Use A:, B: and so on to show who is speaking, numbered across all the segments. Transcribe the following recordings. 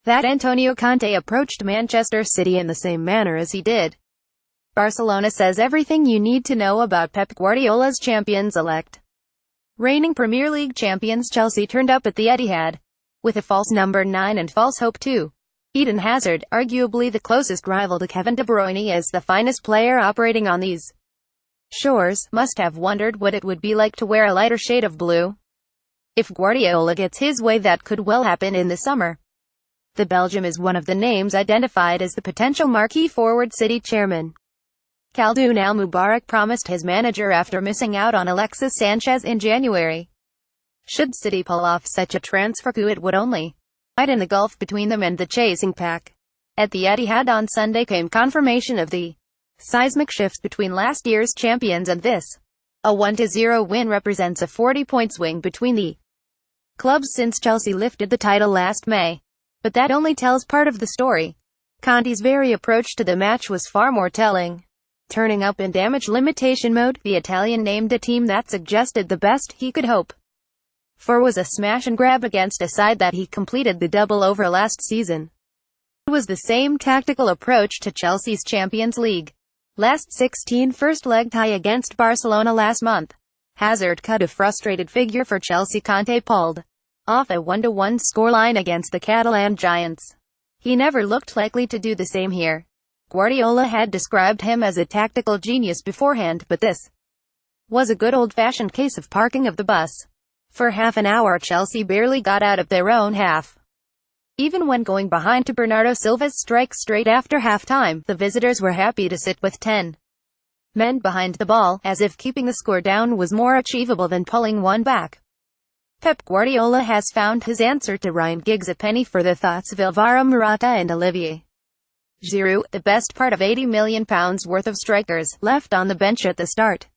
A: that Antonio Conte approached Manchester City in the same manner as he did Barcelona says everything you need to know about Pep Guardiola's champions-elect. Reigning Premier League champions Chelsea turned up at the Etihad with a false number 9 and false hope too. Eden Hazard, arguably the closest rival to Kevin De Bruyne as the finest player operating on these shores, must have wondered what it would be like to wear a lighter shade of blue. If Guardiola gets his way, that could well happen in the summer. The Belgium is one of the names identified as the potential marquee forward. City chairman Khaldoon Al-Mubarak promised his manager after missing out on Alexis Sanchez in January. Should City pull off such a transfer coup, it would only widen the gulf between them and the chasing pack. At the Etihad on Sunday came confirmation of the seismic shift between last year's champions and this. A 1-0 win represents a 40-point swing between the clubs since Chelsea lifted the title last May. But that only tells part of the story. Conte's very approach to the match was far more telling. Turning up in damage limitation mode, the Italian named a team that suggested the best he could hope for was a smash and grab against a side that he completed the double over last season. It was the same tactical approach to Chelsea's Champions League last 16 first leg tie against Barcelona last month. Hazard cut a frustrated figure for Chelsea. Conte pulled off a 1-1 scoreline against the Catalan giants. He never looked likely to do the same here. Guardiola had described him as a tactical genius beforehand, but this was a good old-fashioned case of parking of the bus. For half an hour Chelsea barely got out of their own half. Even when going behind to Bernardo Silva's strike straight after half-time, the visitors were happy to sit with 10 men behind the ball, as if keeping the score down was more achievable than pulling one back. Pep Guardiola has found his answer to Ryan Giggs. A penny for the thoughts of Alvaro Morata and Olivier Giroud, the best part of £80 million worth of strikers, left on the bench at the start.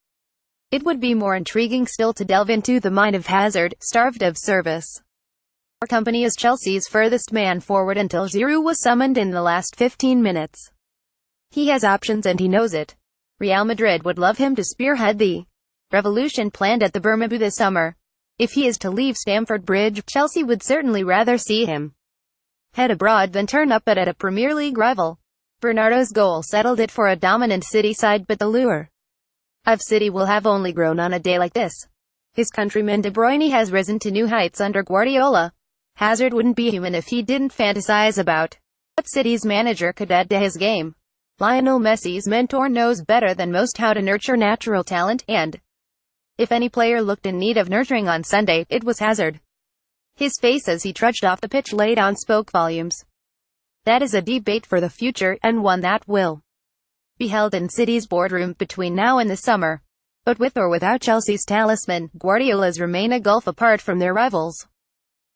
A: It would be more intriguing still to delve into the mind of Hazard, starved of service or company as Chelsea's furthest man forward until Giroud was summoned in the last 15 minutes. He has options and he knows it. Real Madrid would love him to spearhead the revolution planned at the Bernabeu this summer. If he is to leave Stamford Bridge, Chelsea would certainly rather see him head abroad than turn up at a Premier League rival. Bernardo's goal settled it for a dominant City side, but the lure of City will have only grown on a day like this. His countryman De Bruyne has risen to new heights under Guardiola. Hazard wouldn't be human if he didn't fantasize about what City's manager could add to his game. Lionel Messi's mentor knows better than most how to nurture natural talent, and if any player looked in need of nurturing on Sunday, it was Hazard. His face as he trudged off the pitch laid on spoke volumes. That is a debate for the future, and one that will be held in City's boardroom between now and the summer. But with or without Chelsea's talisman, Guardiola's remain a gulf apart from their rivals.